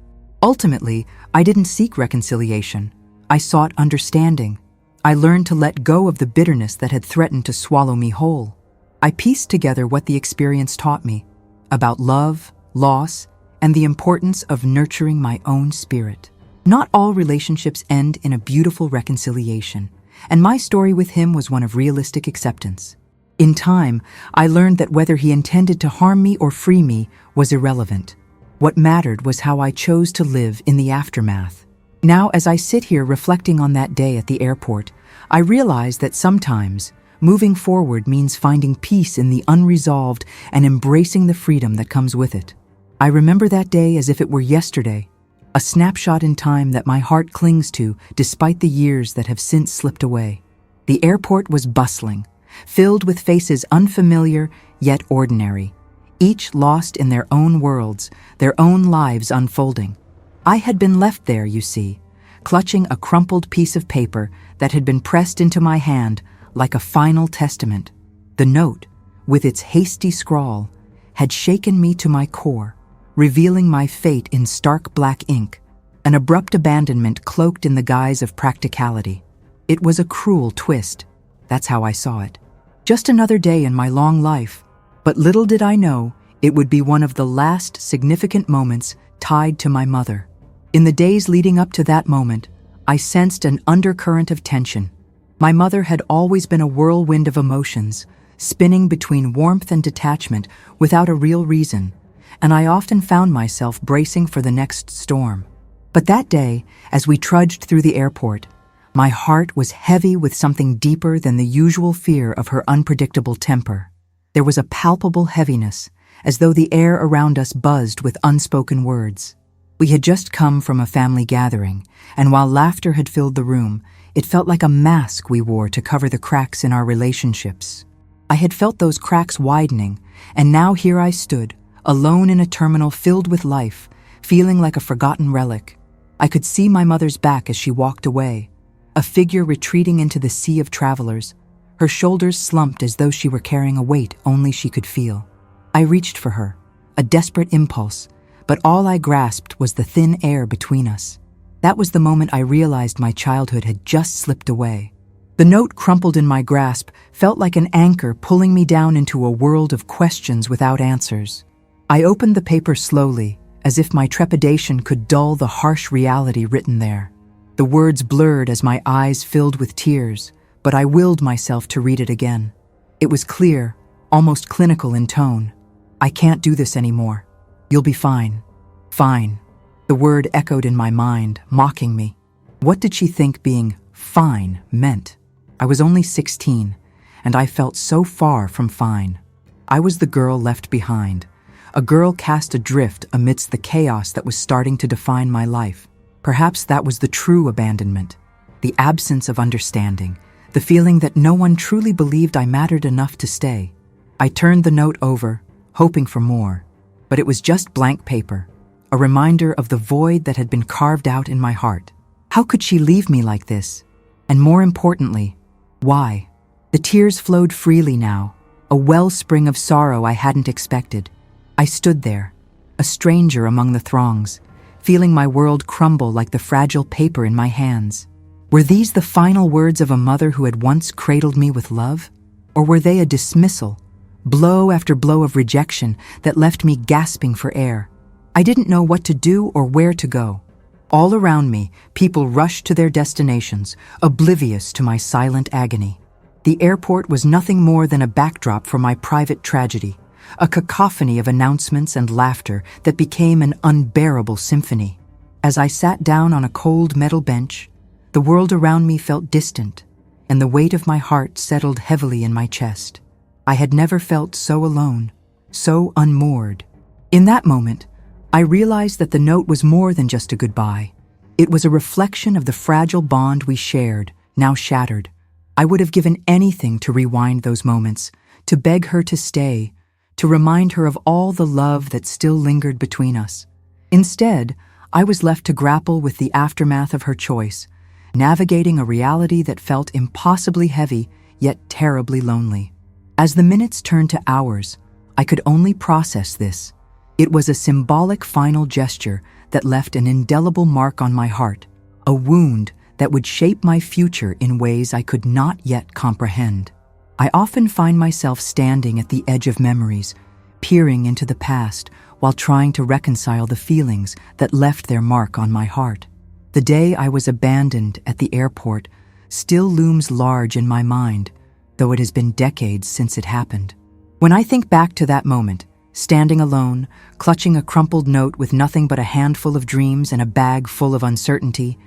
Ultimately, I didn't seek reconciliation. I sought understanding. I learned to let go of the bitterness that had threatened to swallow me whole. I pieced together what the experience taught me about love, loss, and the importance of nurturing my own spirit. Not all relationships end in a beautiful reconciliation, and my story with him was one of realistic acceptance. In time, I learned that whether he intended to harm me or free me was irrelevant. What mattered was how I chose to live in the aftermath. Now, as I sit here reflecting on that day at the airport, I realize that sometimes moving forward means finding peace in the unresolved and embracing the freedom that comes with it. I remember that day as if it were yesterday, a snapshot in time that my heart clings to despite the years that have since slipped away. The airport was bustling, filled with faces unfamiliar yet ordinary, each lost in their own worlds, their own lives unfolding. I had been left there, you see, clutching a crumpled piece of paper that had been pressed into my hand like a final testament. The note, with its hasty scrawl, had shaken me to my core, revealing my fate in stark black ink, an abrupt abandonment cloaked in the guise of practicality. It was a cruel twist. That's how I saw it. Just another day in my long life, but little did I know it would be one of the last significant moments tied to my mother. In the days leading up to that moment, I sensed an undercurrent of tension. My mother had always been a whirlwind of emotions, spinning between warmth and detachment without a real reason, and I often found myself bracing for the next storm. But that day, as we trudged through the airport, my heart was heavy with something deeper than the usual fear of her unpredictable temper. There was a palpable heaviness, as though the air around us buzzed with unspoken words. We had just come from a family gathering, and while laughter had filled the room, it felt like a mask we wore to cover the cracks in our relationships. I had felt those cracks widening, and now here I stood, alone in a terminal filled with life, feeling like a forgotten relic. I could see my mother's back as she walked away, a figure retreating into the sea of travelers, her shoulders slumped as though she were carrying a weight only she could feel. I reached for her, a desperate impulse, but all I grasped was the thin air between us. That was the moment I realized my childhood had just slipped away. The note crumpled in my grasp felt like an anchor pulling me down into a world of questions without answers. I opened the paper slowly, as if my trepidation could dull the harsh reality written there. The words blurred as my eyes filled with tears, but I willed myself to read it again. It was clear, almost clinical in tone. I can't do this anymore. You'll be fine. Fine. The word echoed in my mind, mocking me. What did she think being fine meant? I was only 16, and I felt so far from fine. I was the girl left behind, a girl cast adrift amidst the chaos that was starting to define my life. Perhaps that was the true abandonment, the absence of understanding, the feeling that no one truly believed I mattered enough to stay. I turned the note over, hoping for more, but it was just blank paper, a reminder of the void that had been carved out in my heart. How could she leave me like this? And more importantly, why? The tears flowed freely now, a wellspring of sorrow I hadn't expected. I stood there, a stranger among the throngs, feeling my world crumble like the fragile paper in my hands. Were these the final words of a mother who had once cradled me with love? Or were they a dismissal, blow after blow of rejection that left me gasping for air? I didn't know what to do or where to go. All around me, people rushed to their destinations, oblivious to my silent agony. The airport was nothing more than a backdrop for my private tragedy, a cacophony of announcements and laughter that became an unbearable symphony. As I sat down on a cold metal bench, the world around me felt distant, and the weight of my heart settled heavily in my chest. I had never felt so alone, so unmoored. In that moment, I realized that the note was more than just a goodbye. It was a reflection of the fragile bond we shared, now shattered. I would have given anything to rewind those moments, to beg her to stay, to remind her of all the love that still lingered between us. Instead, I was left to grapple with the aftermath of her choice, navigating a reality that felt impossibly heavy, yet terribly lonely. As the minutes turned to hours, I could only process this. It was a symbolic final gesture that left an indelible mark on my heart, a wound that would shape my future in ways I could not yet comprehend. I often find myself standing at the edge of memories, peering into the past while trying to reconcile the feelings that left their mark on my heart. The day I was abandoned at the airport still looms large in my mind, though it has been decades since it happened. When I think back to that moment, standing alone, clutching a crumpled note with nothing but a handful of dreams and a bag full of uncertainty,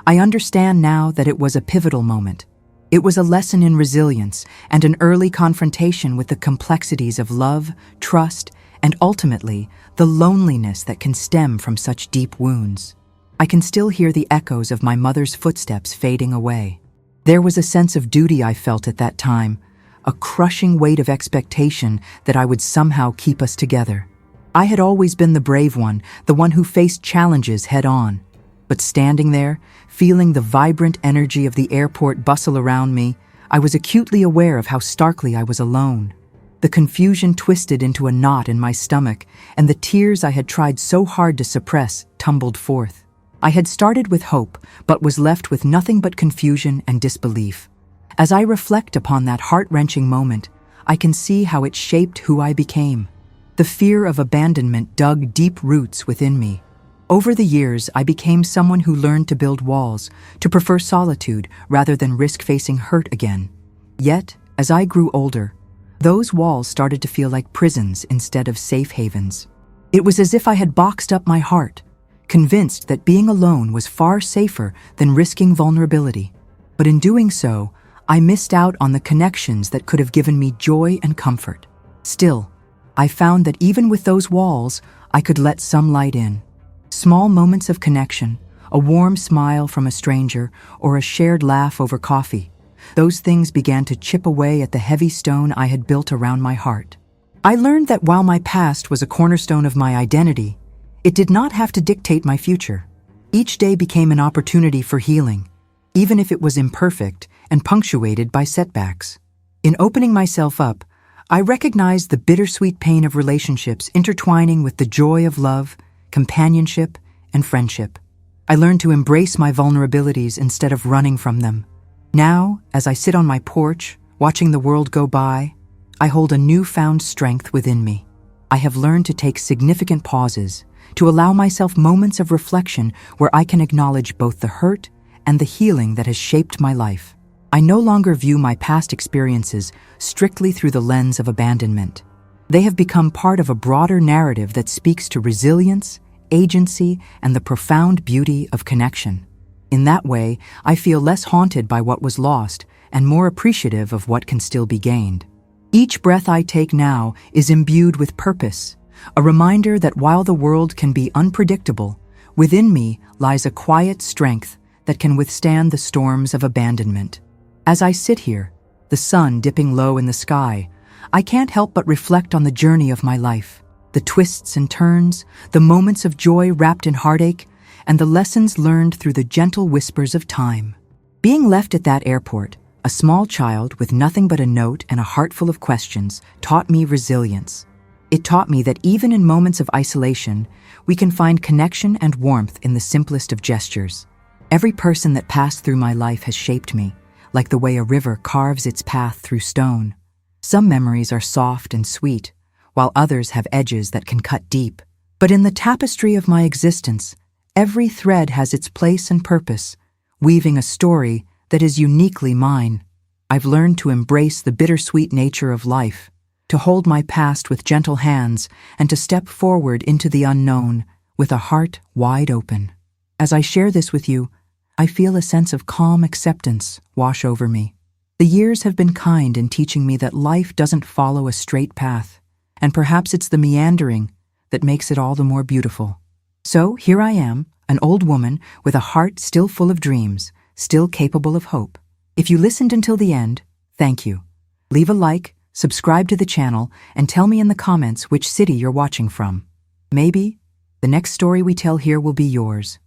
I understand now that it was a pivotal moment. It was a lesson in resilience and an early confrontation with the complexities of love, trust, and ultimately, the loneliness that can stem from such deep wounds. I can still hear the echoes of my mother's footsteps fading away. There was a sense of duty I felt at that time, a crushing weight of expectation that I would somehow keep us together. I had always been the brave one, the one who faced challenges head-on. But standing there, feeling the vibrant energy of the airport bustle around me, I was acutely aware of how starkly I was alone. The confusion twisted into a knot in my stomach, and the tears I had tried so hard to suppress tumbled forth. I had started with hope, but was left with nothing but confusion and disbelief. As I reflect upon that heart-wrenching moment, I can see how it shaped who I became. The fear of abandonment dug deep roots within me. Over the years, I became someone who learned to build walls, to prefer solitude rather than risk facing hurt again. Yet, as I grew older, those walls started to feel like prisons instead of safe havens. It was as if I had boxed up my heart, convinced that being alone was far safer than risking vulnerability. But in doing so, I missed out on the connections that could have given me joy and comfort. Still, I found that even with those walls, I could let some light in. Small moments of connection, a warm smile from a stranger, or a shared laugh over coffee. Those things began to chip away at the heavy stone I had built around my heart. I learned that while my past was a cornerstone of my identity, it did not have to dictate my future. Each day became an opportunity for healing, even if it was imperfect and punctuated by setbacks. In opening myself up, I recognized the bittersweet pain of relationships intertwining with the joy of love, companionship, and friendship. I learned to embrace my vulnerabilities instead of running from them. Now, as I sit on my porch, watching the world go by, I hold a newfound strength within me. I have learned to take significant pauses, to allow myself moments of reflection where I can acknowledge both the hurt and the healing that has shaped my life. I no longer view my past experiences strictly through the lens of abandonment. They have become part of a broader narrative that speaks to resilience, agency, and the profound beauty of connection. In that way, I feel less haunted by what was lost and more appreciative of what can still be gained. Each breath I take now is imbued with purpose, a reminder that while the world can be unpredictable, within me lies a quiet strength that can withstand the storms of abandonment. As I sit here, the sun dipping low in the sky, I can't help but reflect on the journey of my life, the twists and turns, the moments of joy wrapped in heartache, and the lessons learned through the gentle whispers of time. Being left at that airport, a small child with nothing but a note and a heart full of questions, taught me resilience. It taught me that even in moments of isolation, we can find connection and warmth in the simplest of gestures. Every person that passed through my life has shaped me, like the way a river carves its path through stone. Some memories are soft and sweet, while others have edges that can cut deep. But in the tapestry of my existence, every thread has its place and purpose, weaving a story that is uniquely mine. I've learned to embrace the bittersweet nature of life, to hold my past with gentle hands, and to step forward into the unknown with a heart wide open. As I share this with you, I feel a sense of calm acceptance wash over me. The years have been kind in teaching me that life doesn't follow a straight path, and perhaps it's the meandering that makes it all the more beautiful. So here I am, an old woman with a heart still full of dreams, still capable of hope. If you listened until the end, thank you. Leave a like, subscribe to the channel, and tell me in the comments which city you're watching from. Maybe the next story we tell here will be yours.